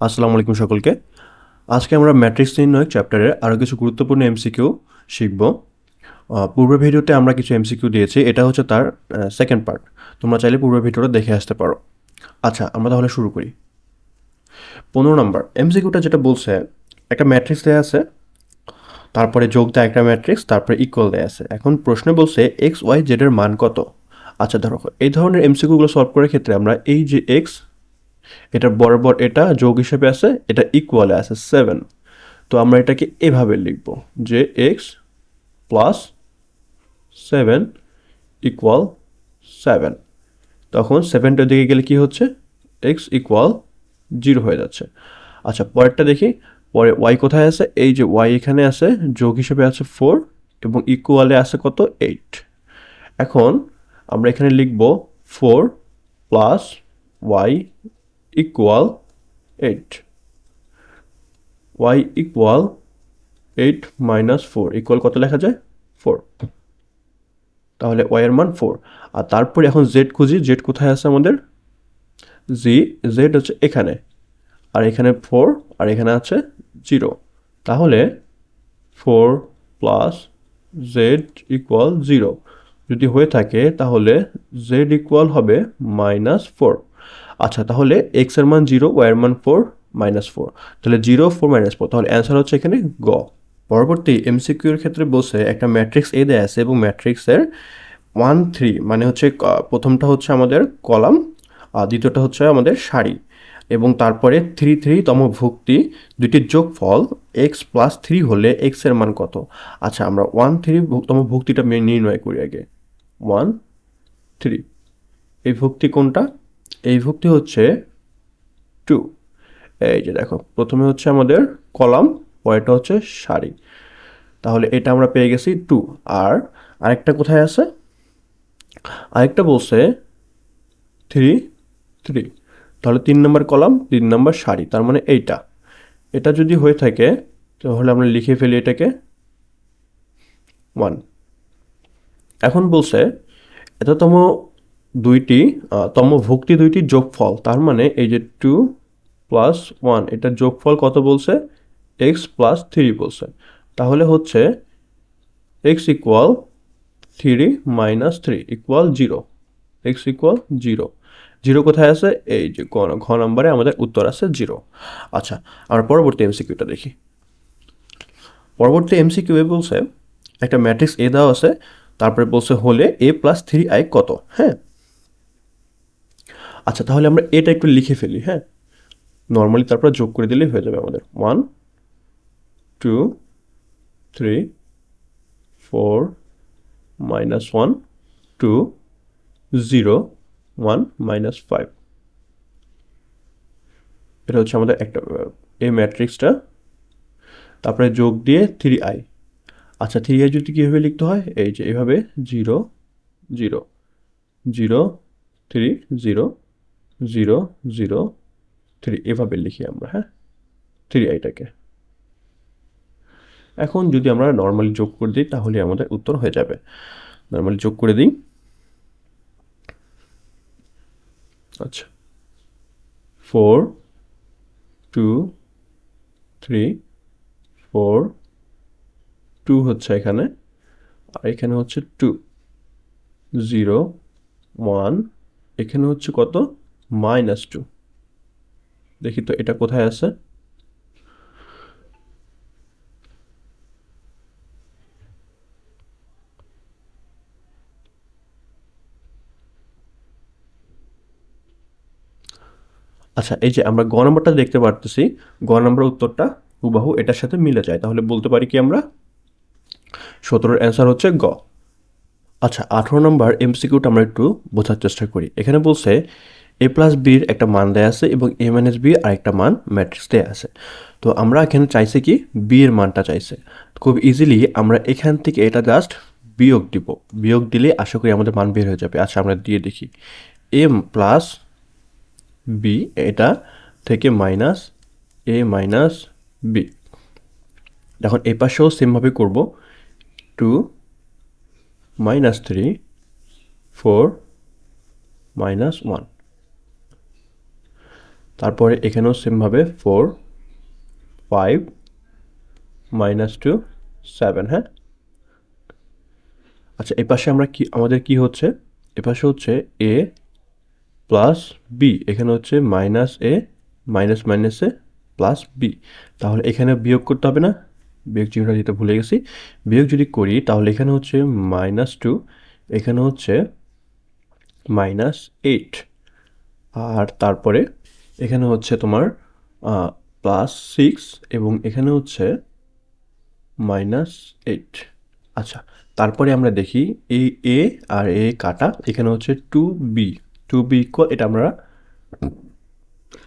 আসসালামু আলাইকুম সকলকে। আজকে আমরা ম্যাট্রিক্স নির্ণয় চ্যাপ্টারের আরও কিছু গুরুত্বপূর্ণ এমসিকিউ শিখব। পূর্বের ভিডিওতে আমরা কিছু এমসিকিউ দিয়েছি, এটা হচ্ছে তার সেকেন্ড পার্ট। তোমরা চাইলে পূর্বের ভিডিওটা দেখে আসতে পারো। আচ্ছা, আমরা তাহলে শুরু করি। 15 নম্বর এমসিকিউটা যেটা বলছে, একটা ম্যাট্রিক্স দেয়া আছে, তারপরে যোগ দেয় একটা ম্যাট্রিক্স, তারপরে ইকুয়াল দেয়া আছে। এখন প্রশ্নে বলছে এক্স ওয়াই জেড এর মান কত। আচ্ছা ধরো, এই ধরনের এমসিকিউগুলো সলভ করার ক্ষেত্রে আমরা এই যে এক্স, এটা বরাবর এটা যোগ হিসেবে আছে, এটা ইকুয়ালে আছে 7। তো আমরা এটাকে এভাবে লিখব যে এক্স প্লাস 7 ইকুয়াল 7। তখন 7টার দিকে গেলে কি হচ্ছে, এক্স ইকুয়াল 0 হয়ে যাচ্ছে। আচ্ছা, পরেরটা দেখি। পরে ওয়াই কোথায় আছে, এই যে ওয়াই এখানে আছে, যোগ হিসেবে আছে 4 এবং ইকুয়ালে আছে কত 8। এখন আমরা এখানে লিখব 4 plus Y equal 8। Y equal 8 minus 4 equal কত লেখা যায়, 4। তাহলে ওয়াই এর মান 4। আর তারপরে এখন জেড খুঁজি, জেড কোথায় আছে আমাদের, জেড হচ্ছে এখানে, আর এখানে 4 আর এখানে আছে 0। তাহলে 4 প্লাস জেড ইকুয়াল 0 যদি হয়ে থাকে তাহলে জেড ইকুয়াল হবে -4। আচ্ছা, তাহলে এক্স এর মান 0, ওয়াই এর মান 4, -4। তাহলে 0 4 -4, তাহলে অ্যান্সার হচ্ছে এখানে গ। পরবর্তী এমসিকিউর ক্ষেত্রে বলছে একটা ম্যাট্রিক্স এ দেয়া আছে এবং ম্যাট্রিক্সের 1 3 মানে হচ্ছে প্রথমটা হচ্ছে আমাদের কলাম, আর দ্বিতীয়টা হচ্ছে আমাদের সারি, এবং তারপরে 3 3 তম ভুক্তি, দুইটির যোগফল এক্স প্লাস 3 হলে এক্স এর মান কত। আচ্ছা, আমরা 1 3 তম ভুক্তিটা নির্ণয় করি আগে। 1 3, এই ভুক্তি কোনটা, এই ভুক্তি হচ্ছে 2। এই যে দেখো, প্রথমে হচ্ছে আমাদের কলাম, পরেরটা হচ্ছে সারি। তাহলে এটা আমরা পেয়ে গেছি 2। আর আরেকটা কোথায় আছে, আরেকটা বলছে 3 3, তাহলে 3 নম্বর কলাম 3 নম্বর সারি, তার মানে এইটা। এটা যদি হয়ে থাকে তাহলে আমরা লিখে ফেলি এটাকে 1। এখন বলছে এততম দুইটি তম ভুক্তি দুইটির যোগফল, তার মানে এই যে 2 প্লাস 1, এটার যোগফল কত বলছে, এক্স প্লাস 3 বলছে। তাহলে হচ্ছে x equal 3 minus 3 equal 0। X equal 0। 0 কোথায় আছে, এই যে ঘ নম্বরে আমাদের উত্তর আছে 0। আচ্ছা, আমরা পরবর্তী এমসিকিউটা দেখি। পরবর্তী এমসিকিউ এ বলছে একটা ম্যাট্রিক্স এ দেওয়া আছে, তারপরে বলছে হলে এ প্লাস 3i কত। হ্যাঁ, আচ্ছা তাহলে আমরা এটা একটু লিখে ফেলি। হ্যাঁ, নর্মালি তারপরে যোগ করে দিলেই হয়ে যাবে আমাদের 1 2 3 4 -1 2 0 1 -5। এটা হচ্ছে আমাদের একটা এই ম্যাট্রিক্সটা, তারপরে যোগ দিয়ে 3i। আচ্ছা, 3i যদি কীভাবে লিখতে হয়, এই যে এভাবে 0 0 0 3 0 0 0 3 এভাবে লিখি আমরা। হ্যাঁ, 3iটাকে এখন যদি আমরা নর্মালি যোগ করে দিই তাহলে আমাদের উত্তর হয়ে যাবে। নর্মালি যোগ করে দিই। আচ্ছা, 4 2 3 4 2 হচ্ছে এখানে, আর এখানে হচ্ছে 2 0 1, এখানে হচ্ছে কত, -2। দেখি তো এটা কোথায় আছে। আচ্ছা, এই যে আমরা গ নম্বরটা দেখতে পারতেছি, গ নম্বর উত্তরটা হুবাহু এটার সাথে মিলে যায়, তাহলে বলতে পারি কি আমরা 17-এর অ্যান্সার হচ্ছে গ। আচ্ছা, 18 নম্বর এমসিকিউটা আমরা একটু বোঝার চেষ্টা করি। এখানে বলছে এ প্লাস বির একটা মান দেয়া আছে এবং এ মাইনাস বি আরেকটা মান ম্যাট্রিক্স দেয়া আছে। তো আমরা এখানে চাইছে কি, বি এর মানটা চাইছে। খুব ইজিলি আমরা এখান থেকে এটা জাস্ট বিয়োগ দিব, বিয়োগ দিলে আশা করি আমাদের মান বের হয়ে যাবে। আচ্ছা, আমরা দিয়ে দেখি। এম প্লাস বি, এটা থেকে মাইনাস এ মাইনাস বি। এখন এই পাশেও সেমভাবে করব, 2 -3 4 -1। তারপরে এখানেও সেমভাবে 4 5 -2 7, হ্যাঁ। আচ্ছা এই পাশে আমরা কি আমাদের কি হচ্ছে, এ পাশে হচ্ছে a প্লাস বি, এখানে হচ্ছে মাইনাস এ মাইনাস মাইনাস এ প্লাস বি। তাহলে এখানে বিয়োগ করতে হবে না, বিয়োগ চিহ্নটা দিতে ভুলে গেছি। বিয়োগ যদি করি তাহলে এখানে হচ্ছে -2, এখানে হচ্ছে -8, আর তারপরে এখানে হচ্ছে তোমার +6 এবং এখানে হচ্ছে -8। আচ্ছা তারপরে আমরা দেখি এই এ আর এ কাটা, এখানে হচ্ছে 2b, 2b ইকুয়াল, এটা আমরা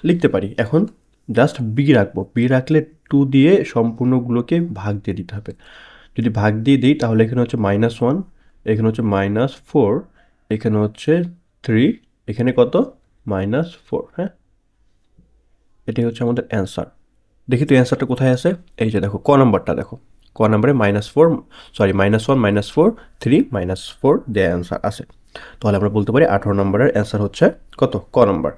লিখতে পারি। এখন জাস্ট বি রাখবো, বি রাখলে 2 দিয়ে সম্পূর্ণগুলোকে ভাগ দিয়ে দিতে হবে। যদি ভাগ দিয়ে দিই তাহলে এখানে হচ্ছে -1, এখানে হচ্ছে -4, এখানে হচ্ছে 3, এখানে কত -4, হ্যাঁ। এটাই হচ্ছে আমাদের অ্যান্সার। দেখি তো অ্যান্সারটা কোথায় আছে। এই যে দেখো ক নাম্বারটা দেখো, ক নাম্বারে -1 -4 3 -4 দেয়া অ্যান্সার আছে। তাহলে আমরা বলতে পারি 18 নম্বরের অ্যান্সার হচ্ছে কত, ক নাম্বার।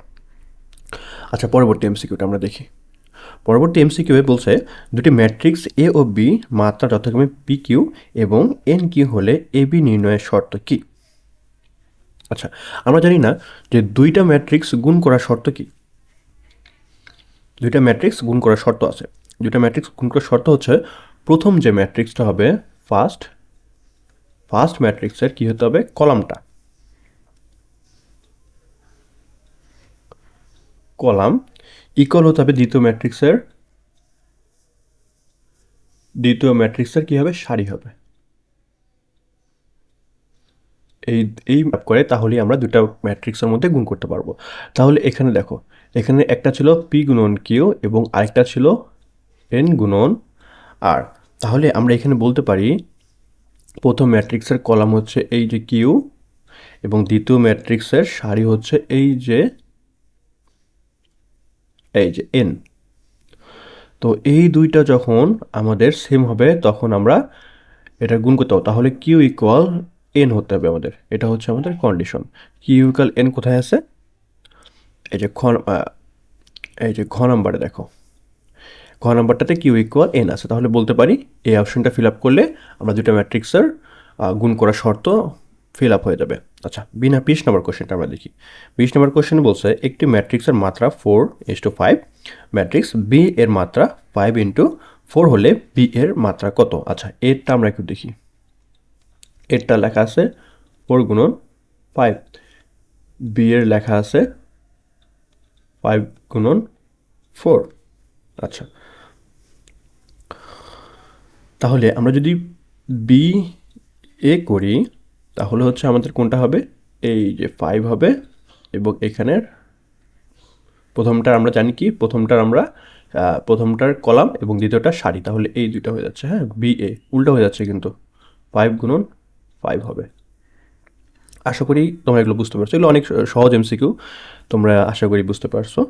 আচ্ছা পরবর্তী এমসিকিউটা আমরা দেখি। পরবর্তী এমসিকিউ এ বলছে দুটি ম্যাট্রিক্স এ ও বি মাত্রা যথাক্রমে পি কিউ এবং এন কিউ হলে এ বি নির্ণয়ের শর্ত কি। আচ্ছা আমরা জানি না যে দুইটা ম্যাট্রিক্স গুণ করার শর্ত কি। দুইটা ম্যাট্রিক্স গুণ করার শর্ত আছে। দুইটা ম্যাট্রিক্স গুণ করার শর্ত হচ্ছে প্রথম যে ম্যাট্রিক্সটা হবে ফার্স্ট ম্যাট্রিক্সের কি হতে হবে, কলামটা, কলাম ইকুয়াল হতে হবে দ্বিতীয় ম্যাট্রিক্সের কি হবে, সারি হবে। এই এই ম্যাপ করে তাহলেই আমরা দুটা ম্যাট্রিক্সের মধ্যে গুণ করতে পারবো। তাহলে এখানে দেখো, এখানে একটা ছিল পি গুণন কিউ এবং আরেকটা ছিল এন গুণন আর। তাহলে আমরা এখানে বলতে পারি প্রথম ম্যাট্রিক্সের কলাম হচ্ছে এই যে কিউ এবং দ্বিতীয় ম্যাট্রিক্সের সারি হচ্ছে এই যে এন। তো এই দুইটা যখন আমাদের সেম হবে তখন আমরা এটা গুণ করতে হবে। তাহলে কিউ ইকুয়াল এন হতে হবে আমাদের, এটা হচ্ছে আমাদের কন্ডিশন। কিউ ইকুয়াল এন কোথায় আছে, এই যে ঘ নাম্বারে দেখো, ঘ নাম্বারটাতে কিউ ইকুয়াল এন আছে। তাহলে বলতে পারি এই অপশনটা ফিল আপ করলে আমরা দুটো ম্যাট্রিক্সের গুণ করার শর্ত ফিল আপ হয়ে যাবে। আচ্ছা 20 নম্বর কোশ্চেনটা আমরা দেখি। 20 নম্বর কোশ্চেন বলছে একটি ম্যাট্রিক্সের মাত্রা 4:5, ম্যাট্রিক্স বি এর মাত্রা 5:4 হলে বি এর মাত্রা কত। আচ্ছা এরটা আমরা একটু দেখি, এরটা লেখা আছে 4 গুণন 5, বি এর লেখা আছে 5 গুণন 4। আচ্ছা তাহলে আমরা যদি বি এ করি তাহলে হচ্ছে আমাদের কোনটা হবে, এই যে 5 হবে এবং এখানের প্রথমটার আমরা জানি কি, প্রথমটার কলাম এবং দ্বিতীয়টার সারি, তাহলে এই দুইটা হয়ে যাচ্ছে, হ্যাঁ। বি এ উল্টো হয়ে যাচ্ছে কিন্তু 5 গুণন 5 হবে। আশা করি তোমরা এগুলো বুঝতে পারছো, এগুলো অনেক সহজ এমসিকিউ, তোমরা আশা করি বুঝতে পারছো।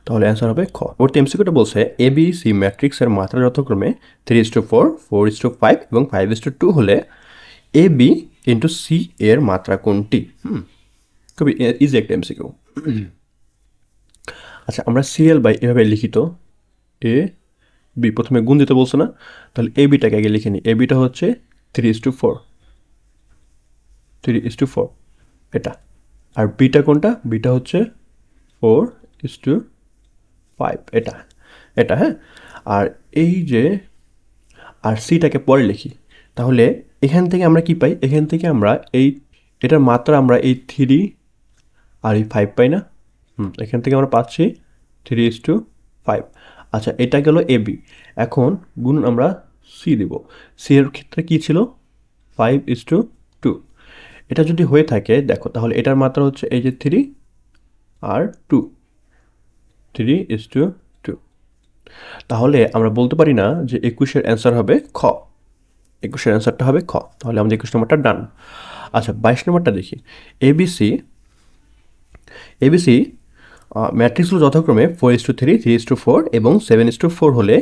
তাহলে অ্যান্সার হবে খ। পরবর্তী এমসিকিউটা বলছে এ বি সি ম্যাট্রিক্সের মাত্রা যথাক্রমে 3:4, 4:5 এবং 5:2 হলে এ বি ইন্টু সি এর মাত্রা কোনটি। খুবই ইজি একটা এমসিকিউ। আচ্ছা আমরা সিএল বাই এভাবে লিখিত এ বি, প্রথমে গুণ দিতে বলছে না, তাহলে এ বিটাকে আগে লিখে নিই। এ বিটা হচ্ছে 3:4, এটা। আর বিটা কোনটা, বিটা হচ্ছে 4:5, এটা হ্যাঁ। আর এই যে আর সিটাকে পরে লিখি, তাহলে এখান থেকে আমরা কি পাই, এখান থেকে আমরা এটার মাত্রা আমরা এই 3 আর এই 5 পাই না, এখান থেকে আমরা পাচ্ছি 3:5। আচ্ছা এটা গেল এ বি। এখন গুণ আমরা সি দিব, সি এর ক্ষেত্রে কী ছিল 5:2। এটা যদি হয়ে থাকে দেখো তাহলে এটার মাত্রা হচ্ছে এই যে 3 আর 2, 3:2। তাহলে আমরা বলতে পারি না যে 21-এর অ্যান্সার হবে খ, 21-এর অ্যান্সারটা হবে খ। তাহলে আমাদের 21 নম্বরটা ডান। আচ্ছা 22 নম্বরটা দেখি। এবিসি ম্যাট্রিক্সগুলো যথাক্রমে 4:3, 3:4 এবং 7:4 হলে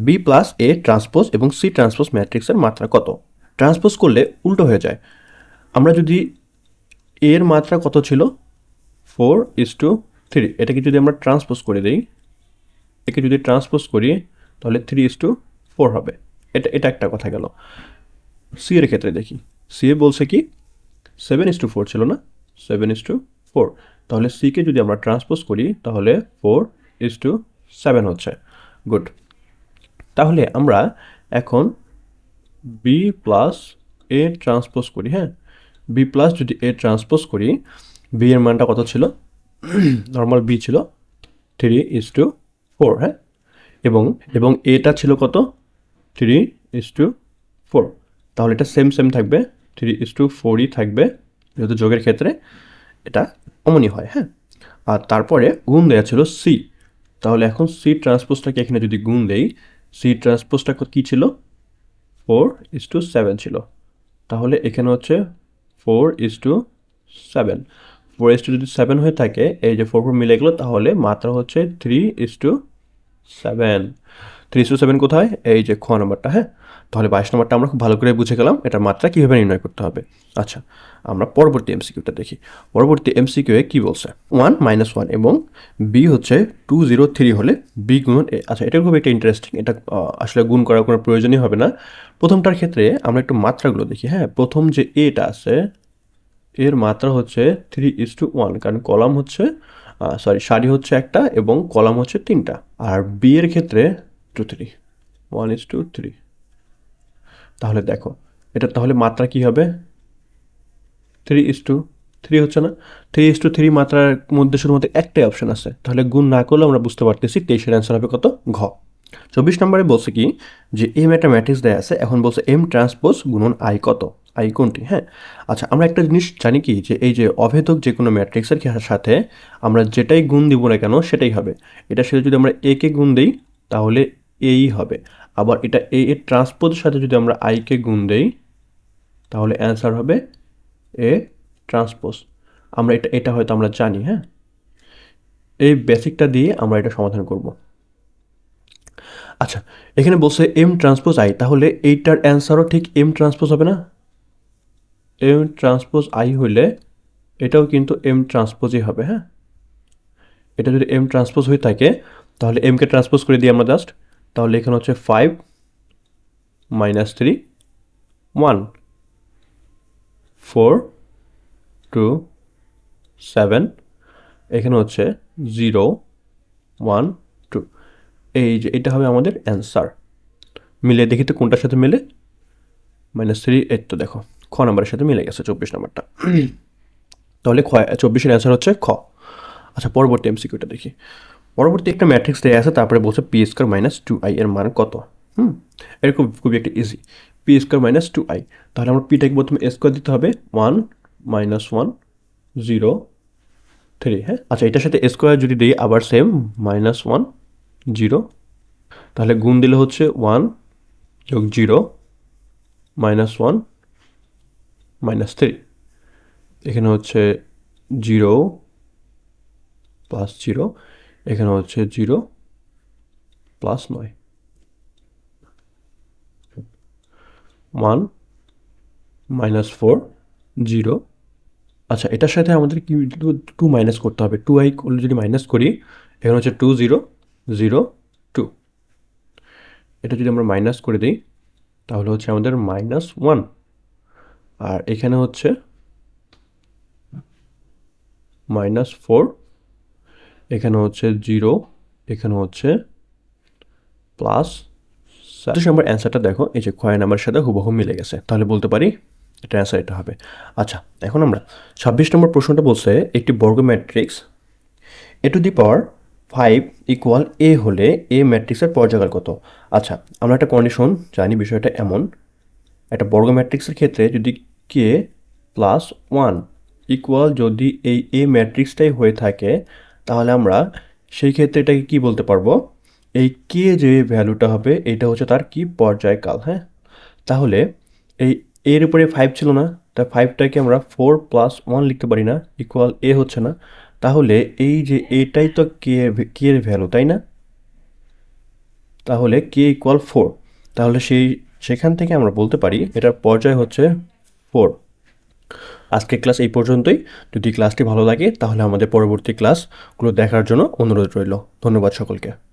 বি প্লাস এ ট্রান্সপোজ এবং সি ট্রান্সপোজ ম্যাট্রিক্সের মাত্রা কত। ট্রান্সপোজ করলে উল্টো হয়ে যায়। আমরা যদি এর মাত্রা কত ছিল 4:3, 3, এটাকে যদি আমরা ট্রান্সপোজ করে দিই, একে যদি ট্রান্সপোজ করি তাহলে 3:4 হবে। এটা একটা কথা গেল। সি এর ক্ষেত্রে দেখি, সি এ বলছে কি 7:4 ছিল না, 7:4, তাহলে সিকে যদি আমরা ট্রান্সপোজ করি তাহলে 4:7 হচ্ছে। গুড। তাহলে আমরা এখন বি প্লাস এ ট্রান্সপোজ করি, হ্যাঁ, বি প্লাস যদি এ ট্রান্সপোজ করি, বি এর মানটা কত ছিল, নর্মাল বি ছিল 3:4, হ্যাঁ, এবং এবং এটা ছিল কত, 3:4, তাহলে এটা সেম সেম থাকবে, 3:4ই থাকবে, যেহেতু যোগের ক্ষেত্রে এটা অমনই হয়, হ্যাঁ। আর তারপরে গুণ দেওয়া ছিল সি, তাহলে এখন সি ট্রান্সপোজটাকে এখানে যদি গুণ দেই, সি ট্রান্সপোজটা কী ছিল, 4:7 ছিল, তাহলে এখানে হচ্ছে 4:7, 4:7 হয়ে থাকে, এই যে 4 মিলে গেলো, তাহলে মাত্রা হচ্ছে 3:7। 3:7 কোথায়, এই যে খ নাম্বারটা, হ্যাঁ। তাহলে 22 নম্বরটা আমরা খুব ভালো করে বুঝে গেলাম এটার মাত্রা কীভাবে নির্ণয় করতে হবে। আচ্ছা, আমরা পরবর্তী এমসিকিউটা দেখি। পরবর্তী এমসিকিউ এ কী বলছে, 1 - 1 এবং বি হচ্ছে 203 হলে বি গুণন এ। আচ্ছা, এটা খুব একটা ইন্টারেস্টিং, এটা আসলে গুণ করার কোনো প্রয়োজনই হবে না। প্রথমটার ক্ষেত্রে আমরা একটু মাত্রাগুলো দেখি, হ্যাঁ। প্রথম যে এটা আছে এর মাত্রা হচ্ছে 3:1, কারণ কলাম হচ্ছে সারি হচ্ছে একটা এবং কলাম হচ্ছে 3টা। আর বি এর ক্ষেত্রে 2:3, 1:3, তাহলে দেখো এটা তাহলে মাত্রা কি হবে, 3:3 হচ্ছে না, 3:3 মাত্রার মধ্যে শুধুমাত্র একটাই অপশন আছে, তাহলে গুণ না করলে আমরা বুঝতে পারতেছি 23-এর অ্যান্সার হবে কত, ঘ। 24 নম্বরে বলছে কি যে এম একটা ম্যাট্রিক্স দেয়া আছে, এখন বলছে এম ট্রান্সপোজ গুণন আই কত, আই কোনটি, হ্যাঁ। আচ্ছা, আমরা একটা জিনিস জানি কি যে এই যে অভেদক যে কোনো ম্যাট্রিক্সের সাথে আমরা যেটাই গুণ দিব না কেন সেটাই হবে। এটার সাথে যদি আমরা এ কে গুণ দিই তাহলে এই হবে, আবার এটা এ এর ট্রান্সপোজের সাথে যদি আমরা আইকে গুণ দেই তাহলে অ্যান্সার হবে এ ট্রান্সপোজ। আমরা এটা হয়তো আমরা জানি, হ্যাঁ। এই বেসিকটা দিয়ে আমরা এটা সমাধান করব। আচ্ছা, এখানে বলছে এম ট্রান্সপোজ আই, তাহলে এইটার অ্যান্সারও ঠিক এম ট্রান্সপোজ হবে না, এম ট্রান্সপোজ আই হইলে এটাও কিন্তু এম ট্রান্সপোজই হবে, হ্যাঁ। এটা যদি এম ট্রান্সপোজ হয়ে থাকে তাহলে এমকে ট্রান্সপোজ করে দিই আমরা জাস্ট, তাহলে এখানে হচ্ছে 5 - 3 1 4 2 7, এখানে হচ্ছে 0 1 2, এই যে এটা হবে আমাদের অ্যান্সার। মিলে দেখি তো কোনটার সাথে মিলে, -3, এই তো দেখো খ নাম্বারের সাথে মিলে গেছে 24 নাম্বারটা। তাহলে 24-এর অ্যান্সার হচ্ছে খ। আচ্ছা, পরবর্তী এমসিকিউটা দেখি। পরবর্তী একটা ম্যাট্রিক্স দেওয়া আছে, তারপরে বলছে p² - 2i এর মান কত। এর খুবই একটা ইজি, p² - 2i, তাহলে আমরা পিটাকে প্রথমে স্কোয়ার দিতে হবে, 1 - 1 0 3, হ্যাঁ। আচ্ছা, এটার সাথে স্কোয়ার যদি দিই আবার সেম -1 0, তাহলে গুণ দিলে হচ্ছে 1 + 0 -1 -3, এখানে হচ্ছে 0 + 0, এখানে হচ্ছে 0 + 9, 1 -4 0। আচ্ছা, এটার সাথে আমাদের কি 2 মাইনাস করতে হবে, 2i করলে যদি মাইনাস করি, এখানে হচ্ছে 2 0 0 2, এটা যদি আমরা মাইনাস করে দিই তাহলে হচ্ছে আমাদের -1, আর এখানে হচ্ছে -4, এখানে হচ্ছে 0, এখানে হচ্ছে +7। আমার অ্যান্সারটা দেখো, এই যে ক্ষয় নাম্বারের সাথে হুবহু মিলে গেছে, তাহলে বলতে পারি এটা অ্যান্সার এটা হবে। আচ্ছা, এখন আমরা 26 নম্বর প্রশ্নটা বলছে একটি বর্গ ম্যাট্রিক্স a⁵ = a হলে এ ম্যাট্রিক্সের পর্যায়কাল কত। আচ্ছা, আমরা একটা কন্ডিশন জানি, বিষয়টা এমন, একটা বর্গ ম্যাট্রিক্সের ক্ষেত্রে যদি k+1 যদি এই এ ম্যাট্রিক্সটাই হয়ে থাকে, তাহলে আমরা সেই ক্ষেত্রে এটাকে কি বলতে পারবো, এই কে যে ভ্যালুটা হবে এটা হচ্ছে তার কি পর্যায়কাল, হ্যাঁ। তাহলে এই এর উপরে 5 ছিল না, তা 5টাকে আমরা 4+1 লিখতে পারি না, = a হচ্ছে না, তাহলে এই যে এটাই তো কে এর ভ্যালু, তাই না। তাহলে k = 4, তাহলে সেখান থেকে আমরা বলতে পারি এটার পর্যায় হচ্ছে 4। আজকের ক্লাস এই পর্যন্তই। যদি ক্লাসটি ভালো লাগে তাহলে আমাদের পরবর্তী ক্লাসগুলো দেখার জন্য অনুরোধ রইল। ধন্যবাদ সকলকে।